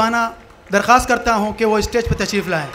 पाना दरख्वास्त करता हूँ कि वो स्टेज पर तशरीफ़ लाएँ।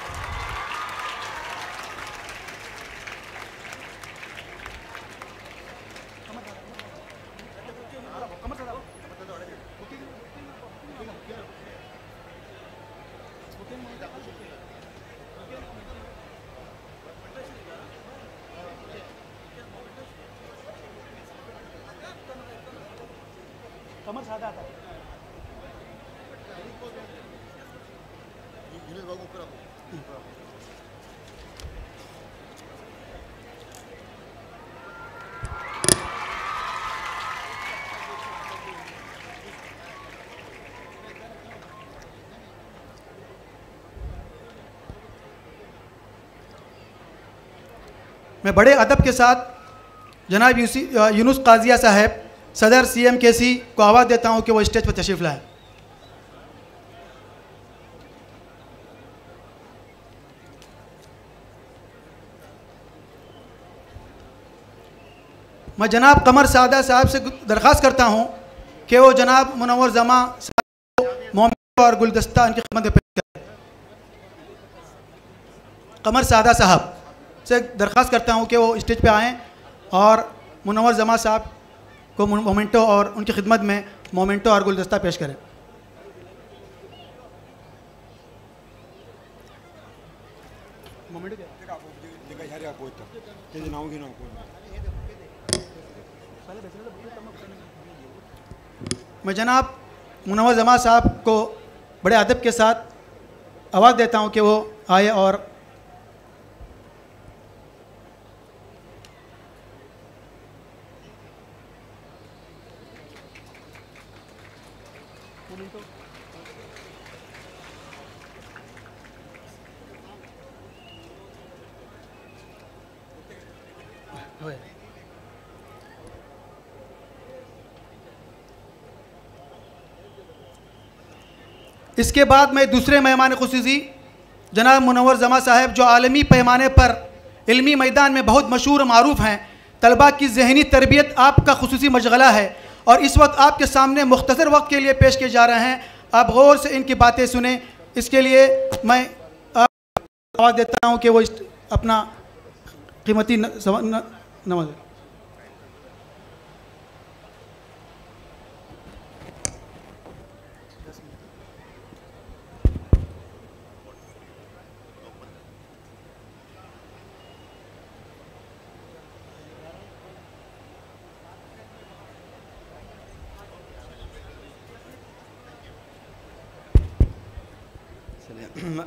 मैं बड़े अदब के साथ जनाब यूनुस काजिया साहब सदर CMKC को आवाज़ देता हूँ कि वो स्टेज पर तशरीफ़ लाएँ। मैं जनाब कमर सादा साहब से दरख्वास्त करता हूँ कि वो जनाब मुनव्वर जमा मोमेंटो और गुलदस्ता उनकी खिदमत में पेश करें। कमर सादा साहब से दरख्वास्त करता हूँ कि वो स्टेज पे आएँ और मुनव्वर जमा साहब को मोमेंटो और उनकी खिदमत में मोमेंटो और गुलदस्ता पेश करें। मैं जनाब मुनव्वर जमा साहब को बड़े अदब के साथ आवाज़ देता हूँ कि वो आए और इसके बाद मैं दूसरे मेहमान खुसूसी जनाब मुनव्वर जमा साहब जो आलमी पैमाने पर इल्मी मैदान में बहुत मशहूर मारूफ हैं, तलबा की ज़हनी तरबियत आपका खुसूसी मशगला है और इस वक्त आपके सामने मुख्तसर वक्त के लिए पेश किए जा रहे हैं। आप गौर से इनकी बातें सुने। इसके लिए मैं आवाज़ देता हूँ कि वो अपना कीमती नमज।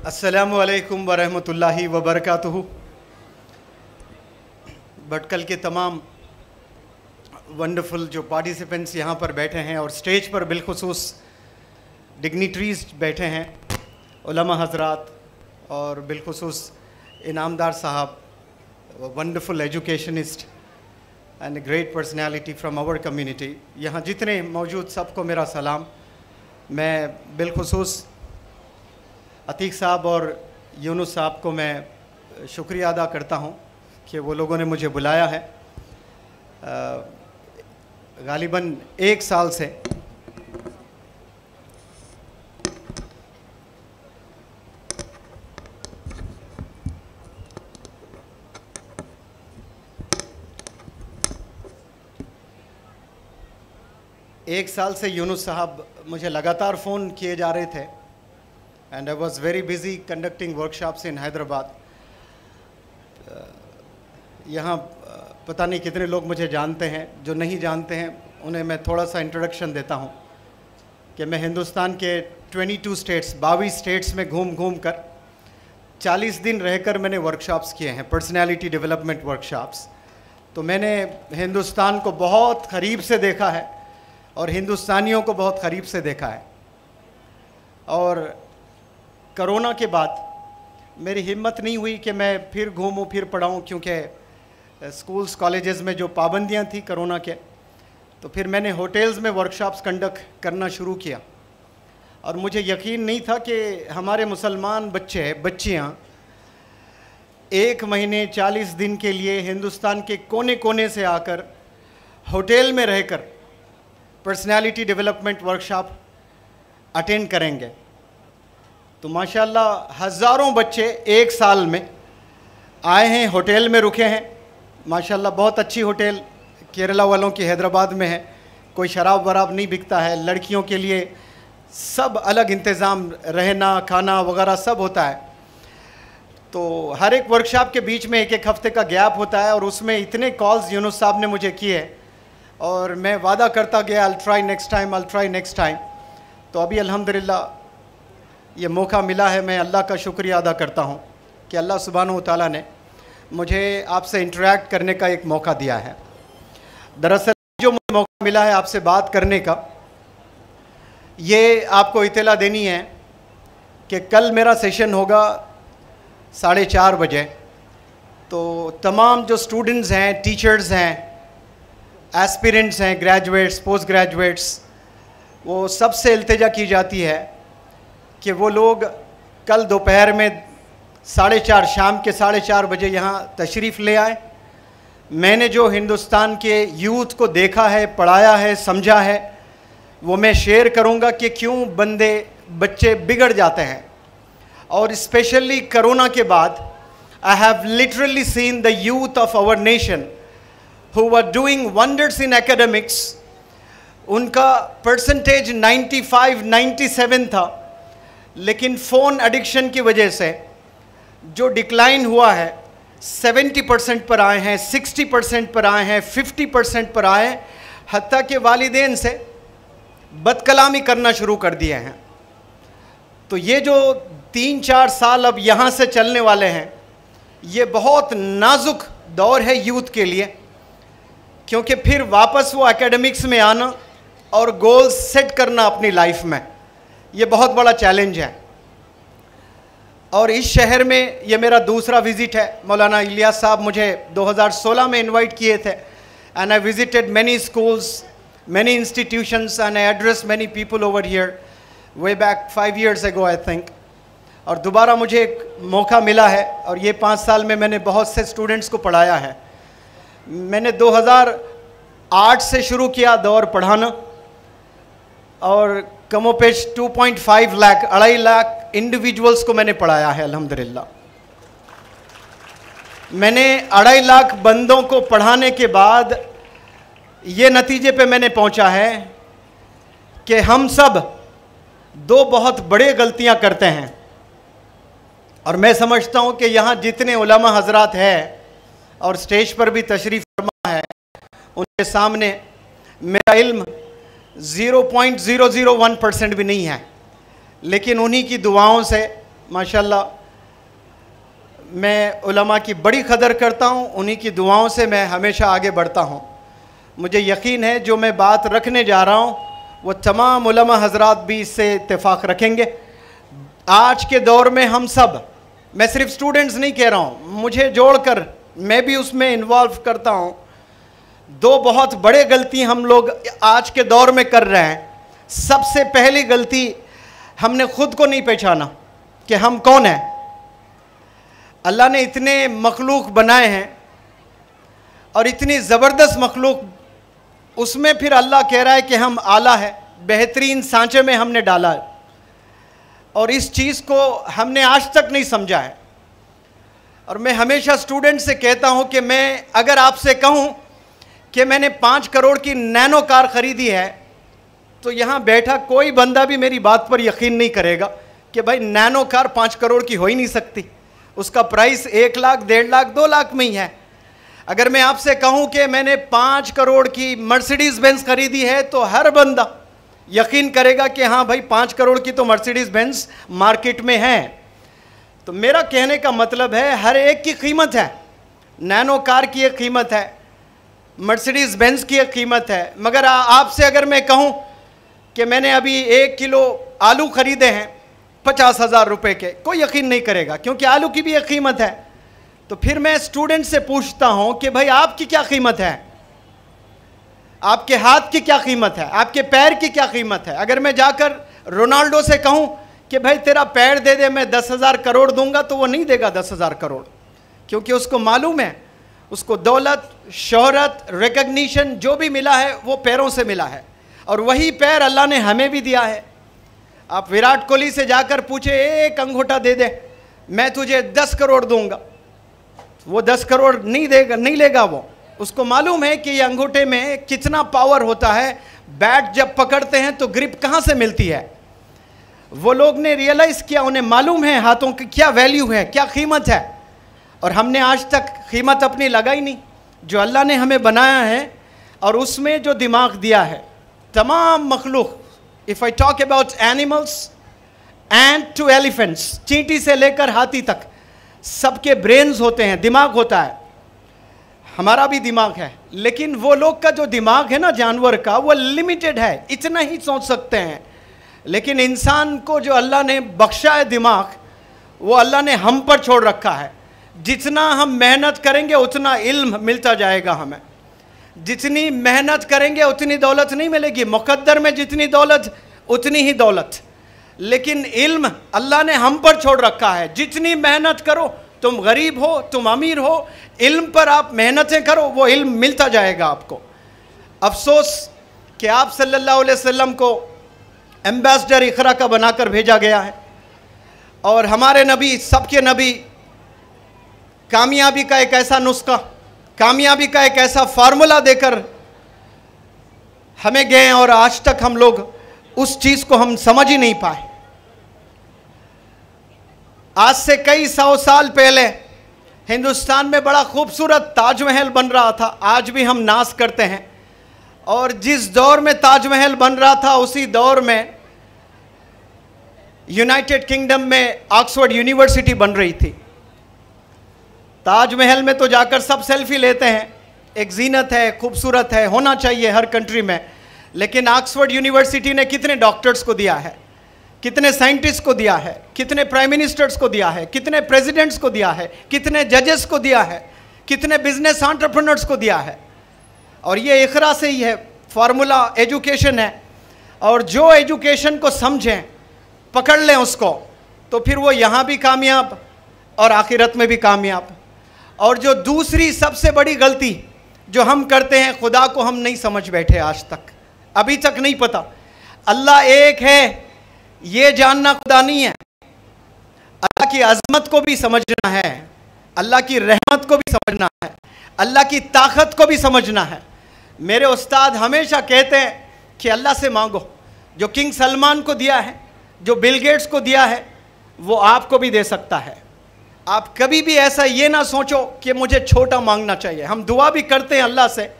अस्सलामु अलैकुम वरहमतुल्लाहि वबरकातुहू। भटकल के तमाम वंडरफुल जो पार्टिसिपेंट्स यहाँ पर बैठे हैं और स्टेज पर बिलखुसूस डिग्निटरीज बैठे हैं, उलमा हजरात और बिलखुसूस इनामदार साहब, wonderful educationist and great personality from our community, यहाँ जितने मौजूद सबको मेरा सलाम। मैं बिलखुसूस अतीक साहब और यूनुस साहब को मैं शुक्रिया अदा करता हूँ कि वो लोगों ने मुझे बुलाया है। गालिबन 1 साल से यूनुस साहब मुझे लगातार फ़ोन किए जा रहे थे and I was very busy conducting workshops in Hyderabad. यहाँ पता नहीं कितने लोग मुझे जानते हैं, जो नहीं जानते हैं उन्हें मैं थोड़ा सा इंट्रोडक्शन देता हूँ कि मैं हिंदुस्तान के 22 स्टेट्स 22 स्टेट्स में घूम कर 40 दिन रहकर मैंने वर्कशॉप्स किए हैं, पर्सनैलिटी डेवलपमेंट वर्कशॉप्स। तो मैंने हिंदुस्तान को बहुत करीब से देखा है और हिंदुस्तानियों को बहुत करीब से देखा है। और कोरोना के बाद मेरी हिम्मत नहीं हुई कि मैं फिर घूमूं फिर पढ़ाऊं, क्योंकि स्कूल्स कॉलेजेस में जो पाबंदियां थी कोरोना के, तो फिर मैंने होटल्स में वर्कशॉप्स कंडक्ट करना शुरू किया। और मुझे यकीन नहीं था कि हमारे मुसलमान बच्चियां 1 महीने 40 दिन के लिए हिंदुस्तान के कोने कोने से आकर होटल में रहकर पर्सनैलिटी डेवलपमेंट वर्कशॉप अटेंड करेंगे। तो माशाल्लाह हज़ारों बच्चे एक साल में आए हैं, होटल में रुके हैं। माशाल्लाह बहुत अच्छी होटल केरला वालों की हैदराबाद में है। कोई शराब वराब नहीं बिकता है, लड़कियों के लिए सब अलग इंतज़ाम, रहना खाना वगैरह सब होता है। तो हर एक वर्कशॉप के बीच में एक एक हफ़्ते का गैप होता है और उसमें इतने कॉल्स यूनुस साहब ने मुझे किए और मैं वादा करता गया I'll try next time, I'll try next time। तो अभी अल्हम्दुलिल्लाह ये मौका मिला है। मैं अल्लाह का शुक्रिया अदा करता हूँ कि अल्लाह सुब्हानहू व तआला ने मुझे आपसे इंटरेक्ट करने का एक मौका दिया है। दरअसल जो मुझे मौका मिला है आपसे बात करने का, ये आपको इत्तला देनी है कि कल मेरा सेशन होगा 4:30 बजे। तो तमाम जो स्टूडेंट्स हैं, टीचर्स हैं, एस्पिरेंट्स हैं, ग्रेजुएट्स, पोस्ट ग्रेजुएट्स, वो सबसे इल्तिजा की जाती है कि वो लोग कल दोपहर में 4:30 शाम के 4:30 बजे यहाँ तशरीफ़ ले आए। मैंने जो हिंदुस्तान के यूथ को देखा है, पढ़ाया है, समझा है, वो मैं शेयर करूँगा कि क्यों बच्चे बिगड़ जाते हैं। और स्पेशली कोरोना के बाद I have literally seen the youth of our nation who were doing wonders in academics. उनका परसेंटेज 95-97 था, लेकिन फ़ोन एडिक्शन की वजह से जो डिक्लाइन हुआ है 70% पर आए हैं, 60% पर आए हैं, 50% पर आए हैं, हत्ता के वालिदैन से बदकलामी करना शुरू कर दिए हैं। तो ये जो 3-4 साल अब यहाँ से चलने वाले हैं, ये बहुत नाजुक दौर है यूथ के लिए, क्योंकि फिर वापस वो एकेडमिक्स में आना और गोल्स सेट करना अपनी लाइफ में, ये बहुत बड़ा चैलेंज है। और इस शहर में ये मेरा दूसरा विज़िट है। मौलाना इलियास साहब मुझे 2016 में इनवाइट किए थे and I visited many schools, many institutions and I address many people over here way back 5 years ago I think. और दोबारा मुझे एक मौका मिला है और ये 5 साल में मैंने बहुत से स्टूडेंट्स को पढ़ाया है। मैंने 2008 से शुरू किया दौर पढ़ाना और कमोपेश 2.5 लाख 2.5 लाख इंडिविजुअल्स को मैंने पढ़ाया है अल्हम्दुलिल्लाह। मैंने 2.5 लाख बंदों को पढ़ाने के बाद ये नतीजे पे मैंने पहुंचा है कि हम सब 2 बहुत बड़े गलतियां करते हैं। और मैं समझता हूं कि यहाँ जितने उलमा हजरात हैं और स्टेज पर भी तशरीफ़ फरमा है, उनके सामने मेरा इल्म 0.001% भी नहीं है, लेकिन उन्हीं की दुआओं से माशाल्लाह मैं उलमा की बड़ी कदर करता हूँ। उन्हीं की दुआओं से मैं हमेशा आगे बढ़ता हूँ। मुझे यकीन है जो मैं बात रखने जा रहा हूँ वो तमाम उलमा हजरात भी इससे इत्तेफाक रखेंगे। आज के दौर में हम सब, मैं सिर्फ स्टूडेंट्स नहीं कह रहा हूँ, मुझे जोड़कर मैं भी उसमें इन्वॉल्व करता हूँ, 2 बहुत बड़े गलती हम लोग आज के दौर में कर रहे हैं। सबसे पहली गलती, हमने खुद को नहीं पहचाना कि हम कौन हैं। अल्लाह ने इतने मखलूक बनाए हैं और इतनी ज़बरदस्त मखलूक, उसमें फिर अल्लाह कह रहा है कि हम आला है, बेहतरीन सांचे में हमने डाला है। और इस चीज़ को हमने आज तक नहीं समझा है। और मैं हमेशा स्टूडेंट से कहता हूं कि मैं अगर आपसे कहूं कि मैंने 5 करोड़ की नैनो कार ख़रीदी है, तो यहाँ बैठा कोई बंदा भी मेरी बात पर यकीन नहीं करेगा कि भाई नैनो कार 5 करोड़ की हो ही नहीं सकती। उसका प्राइस 1 लाख, 1.5 लाख, 2 लाख में ही है। अगर मैं आपसे कहूं कि मैंने 5 करोड़ की मर्सिडीज़ बेंज खरीदी है, तो हर बंदा यकीन करेगा कि हाँ भाई 5 करोड़ की तो मर्सिडीज़ बेंज मार्केट में है। तो मेरा कहने का मतलब है हर एक की कीमत है। नैनो कार की एक कीमत है, मर्सिडीज़ बेंज की एक कीमत है। मगर आपसे अगर मैं कहूं कि मैंने अभी 1 किलो आलू ख़रीदे हैं 50,000 रुपये के, कोई यकीन नहीं करेगा, क्योंकि आलू की भी एक कीमत है। तो फिर मैं स्टूडेंट से पूछता हूं कि भाई आपकी क्या कीमत है, आपके हाथ की क्या कीमत है, आपके पैर की क्या कीमत है। अगर मैं जाकर रोनाल्डो से कहूं कि भाई तेरा पैर दे दे, मैं 10,000 करोड़ दूंगा, तो वो नहीं देगा 10,000 करोड़, क्योंकि उसको मालूम है उसको दौलत, शोहरत, रिकग्निशन जो भी मिला है वो पैरों से मिला है। और वही पैर अल्लाह ने हमें भी दिया है। आप विराट कोहली से जाकर पूछे एक अंगूठा दे दे, मैं तुझे 10 करोड़ दूंगा, वो 10 करोड़ नहीं देगा, नहीं लेगा वो। उसको मालूम है कि ये अंगूठे में कितना पावर होता है, बैट जब पकड़ते हैं तो ग्रिप कहाँ से मिलती है। वो लोग ने रियलाइज किया, उन्हें मालूम है हाथों की क्या वैल्यू है, क्या कीमत है। और हमने आज तक कीमत अपनी लगाई नहीं। जो अल्लाह ने हमें बनाया है और उसमें जो दिमाग दिया है, तमाम मखलूक, if I talk about animals and to elephants, चींटी से लेकर हाथी तक सबके ब्रेन्स होते हैं, दिमाग होता है। हमारा भी दिमाग है, लेकिन वो लोग का जो दिमाग है ना जानवर का, वो लिमिटेड है, इतना ही सोच सकते हैं। लेकिन इंसान को जो अल्लाह ने बख्शा है दिमाग, वो अल्लाह ने हम पर छोड़ रखा है। जितना हम मेहनत करेंगे उतना इल्म मिलता जाएगा हमें। जितनी मेहनत करेंगे उतनी दौलत नहीं मिलेगी। मुकद्दर में जितनी दौलत उतनी ही दौलत, लेकिन इल्म अल्लाह ने हम पर छोड़ रखा है। जितनी मेहनत करो, तुम गरीब हो, तुम अमीर हो, इल्म पर आप मेहनतें करो, वो इल्म मिलता जाएगा आपको। अफसोस कि आप सल्लल्लाहु अलैहि वसल्लम को एम्बेसडर इकरा का बनाकर भेजा गया है, और हमारे नबी, सबके नबी, कामयाबी का एक ऐसा नुस्खा, कामयाबी का एक ऐसा फार्मूला देकर हमें गए, और आज तक हम लोग उस चीज़ को हम समझ ही नहीं पाए। आज से कई 100 साल पहले हिंदुस्तान में बड़ा खूबसूरत ताजमहल बन रहा था, आज भी हम नाज करते हैं। और जिस दौर में ताजमहल बन रहा था, उसी दौर में यूनाइटेड किंगडम में ऑक्सफोर्ड यूनिवर्सिटी बन रही थी। ताजमहल में तो जाकर सब सेल्फी लेते हैं, एक जीनत है, खूबसूरत है, होना चाहिए हर कंट्री में। लेकिन ऑक्सफोर्ड यूनिवर्सिटी ने कितने डॉक्टर्स को दिया है, कितने साइंटिस्ट को दिया है, कितने प्राइम मिनिस्टर्स को दिया है, कितने प्रेसिडेंट्स को दिया है, कितने जजेस को दिया है, कितने बिजनेस एंटरप्रेन्योर्स को दिया है। और ये इकरा से ही है, फार्मूला एजुकेशन है। और जो एजुकेशन को समझें, पकड़ लें उसको, तो फिर वो यहाँ भी कामयाब और आखिरत में भी कामयाब। और जो दूसरी सबसे बड़ी गलती जो हम करते हैं, खुदा को हम नहीं समझ बैठे आज तक, अभी तक नहीं पता। अल्लाह एक है ये जानना खुदा नहीं है। अल्लाह की अजमत को भी समझना है, अल्लाह की रहमत को भी समझना है, अल्लाह की ताकत को भी समझना है। मेरे उस्ताद हमेशा कहते हैं कि अल्लाह से मांगो। जो किंग सलमान को दिया है, जो बिल गेट्स को दिया है, वो आपको भी दे सकता है। आप कभी भी ऐसा ये ना सोचो कि मुझे छोटा मांगना चाहिए। हम दुआ भी करते हैं अल्लाह से,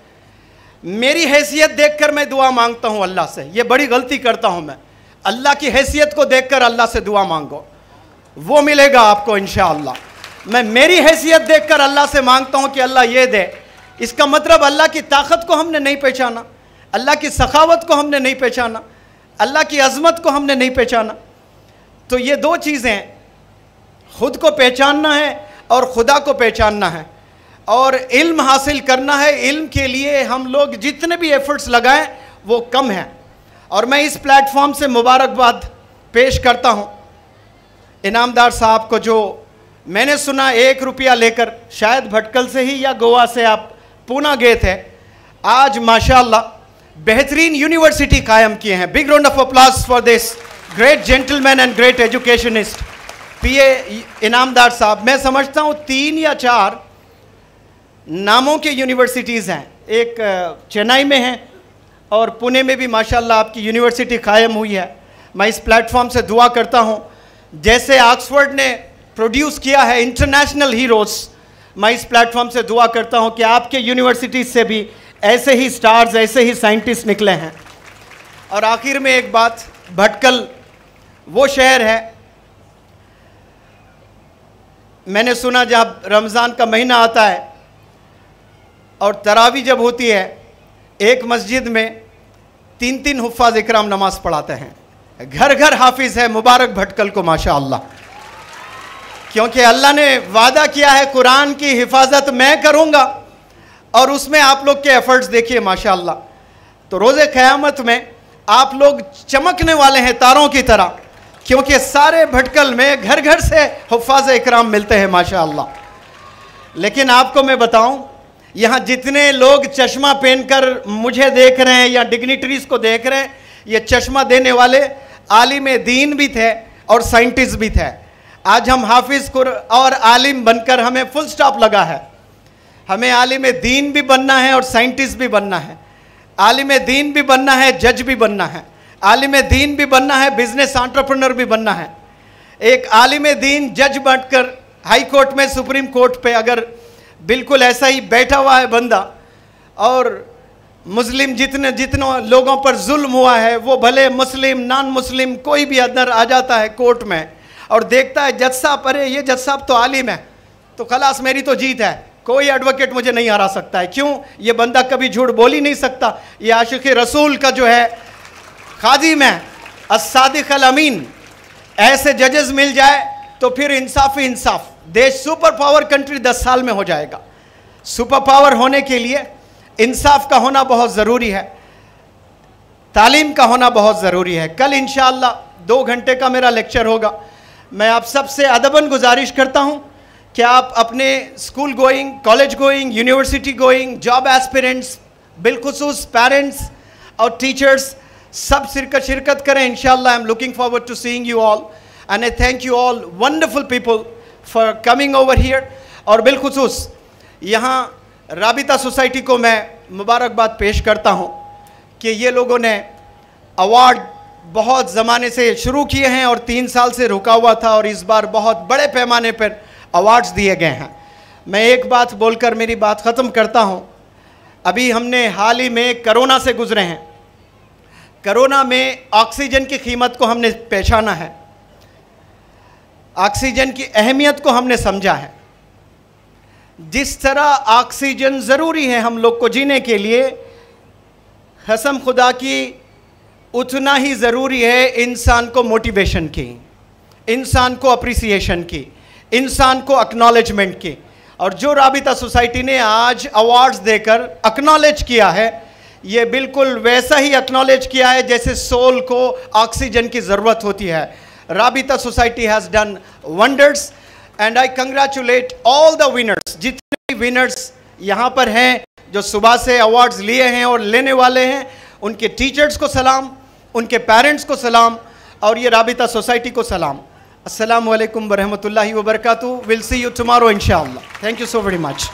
मेरी हैसियत देखकर मैं दुआ मांगता हूँ अल्लाह से, ये बड़ी गलती करता हूँ मैं। अल्लाह की हैसियत को देखकर अल्लाह से दुआ मांगो, वो मिलेगा आपको इंशाअल्लाह। मैं मेरी हैसियत देखकर अल्लाह से मांगता हूँ कि अल्लाह ये दे, इसका मतलब अल्लाह की ताकत को हमने नहीं पहचाना, अल्लाह की सखावत को हमने नहीं पहचाना, अल्लाह की अजमत को हमने नहीं पहचाना। तो ये दो चीज़ें, खुद को पहचानना है और खुदा को पहचानना है, और इल्म हासिल करना है। इल्म के लिए हम लोग जितने भी एफर्ट्स लगाएं वो कम है। और मैं इस प्लेटफॉर्म से मुबारकबाद पेश करता हूं इनामदार साहब को, जो मैंने सुना 1 रुपया लेकर, शायद भटकल से ही या गोवा से आप पूना गए थे, आज माशाअल्लाह बेहतरीन यूनिवर्सिटी कायम किए हैं। Big round of applause for this great gentleman and great educationist PA Inamdar Sahab. मैं समझता हूँ 3 या 4 नामों के यूनिवर्सिटीज़ हैं, एक चेन्नई में है और पुणे में भी माशाल्लाह आपकी यूनिवर्सिटी कायम हुई है। मैं इस प्लेटफॉर्म से दुआ करता हूँ, जैसे ऑक्सफोर्ड ने प्रोड्यूस किया है इंटरनेशनल हीरोज़, मैं इस प्लेटफॉर्म से दुआ करता हूँ कि आपके यूनिवर्सिटीज़ से भी ऐसे ही स्टार्स, ऐसे ही साइंटिस्ट निकले हैं। और आखिर में एक बात, भटकल वो शहर है, मैंने सुना जब रमज़ान का महीना आता है और तरावी जब होती है, एक मस्जिद में 3-3 हुफ़ाज़ इकराम नमाज पढ़ाते हैं। घर घर हाफिज़ है, मुबारक भटकल को माशाअल्लाह, क्योंकि अल्लाह ने वादा किया है कुरान की हिफाजत मैं करूँगा, और उसमें आप लोग के एफर्ट्स देखिए माशाअल्लाह। तो रोज़े क़यामत में आप लोग चमकने वाले हैं तारों की तरह, क्योंकि सारे भटकल में घर घर से हुफ़ाज़ इकराम मिलते हैं माशाअल्लाह। लेकिन आपको मैं बताऊं, यहाँ जितने लोग चश्मा पहनकर मुझे देख रहे हैं या डिग्निटरीज़ को देख रहे हैं, ये चश्मा देने वाले आलिम दीन भी थे और साइंटिस्ट भी थे। आज हम हाफिज और आलिम बनकर हमें फुल स्टॉप लगा है। हमें आलिम दीन भी बनना है और साइंटिस्ट भी बनना है। आलिम दीन भी बनना है, जज भी बनना है। आलिम दीन भी बनना है, बिजनेस एंटरप्रेन्योर भी बनना है। एक आलिम दीन जज बनकर हाई कोर्ट में, सुप्रीम कोर्ट पे अगर बिल्कुल ऐसा ही बैठा हुआ है बंदा, और मुस्लिम जितने लोगों पर जुल्म हुआ है, वो भले मुस्लिम नॉन मुस्लिम कोई भी अंदर आ जाता है कोर्ट में और देखता है जज साहब, अरे ये जज साहब तो आलिम है, तो खलास मेरी तो जीत है, कोई एडवोकेट मुझे नहीं हरा सकता है। क्यों? ये बंदा कभी झूठ बोल ही नहीं सकता। ये आशिक़ रसूल का जो है खादिम है, अस्सादिक़ अल अमीन। ऐसे जजेस मिल जाए तो फिर इंसाफ ही इंसाफ। देश सुपर पावर कंट्री 10 साल में हो जाएगा। सुपर पावर होने के लिए इंसाफ का होना बहुत ज़रूरी है, तालीम का होना बहुत ज़रूरी है। कल इंशाअल्लाह 2 घंटे का मेरा लेक्चर होगा। मैं आप सबसे अदबन गुजारिश करता हूं कि आप अपने school going, college going, university going, job aspirants, बिलखुसूस पेरेंट्स और टीचर्स सब शिरकत करें इंशाअल्लाह। I am looking forward to seeing you all and I thank you all wonderful people for coming over here. और बिलखुसूस यहाँ राबिता सोसाइटी को मैं मुबारकबाद पेश करता हूँ कि ये लोगों ने अवार्ड बहुत ज़माने से शुरू किए हैं और 3 साल से रुका हुआ था, और इस बार बहुत बड़े पैमाने पर अवार्ड्स दिए गए हैं। मैं एक बात बोलकर मेरी बात ख़त्म करता हूँ। अभी हमने हाल ही में कोरोना से गुजरे हैं। कोरोना में ऑक्सीजन की कीमत को हमने पहचाना है, ऑक्सीजन की अहमियत को हमने समझा है। जिस तरह ऑक्सीजन ज़रूरी है हम लोग को जीने के लिए, कसम खुदा की उतना ही ज़रूरी है इंसान को मोटिवेशन की, इंसान को अप्रिसिएशन की, इंसान को एक्नॉलेजमेंट की। और जो राबिता सोसाइटी ने आज अवार्ड्स देकर एक्नॉलेज किया है, ये बिल्कुल वैसा ही एक्नॉलेज किया है जैसे सोल को ऑक्सीजन की ज़रूरत होती है। Rabita society has done wonders and I congratulate all the winners. जितने भी विनर्स यहाँ पर हैं जो सुबह से अवार्ड्स लिए हैं और लेने वाले हैं, उनके टीचर्स को सलाम, उनके पेरेंट्स को सलाम, और ये राबिता सोसाइटी को सलाम। अस्सलामु अलैकुम व रहमतुल्लाहि व बरकातहू। विल सी यू टुमारो इंशाअल्लाह। Thank you so very much.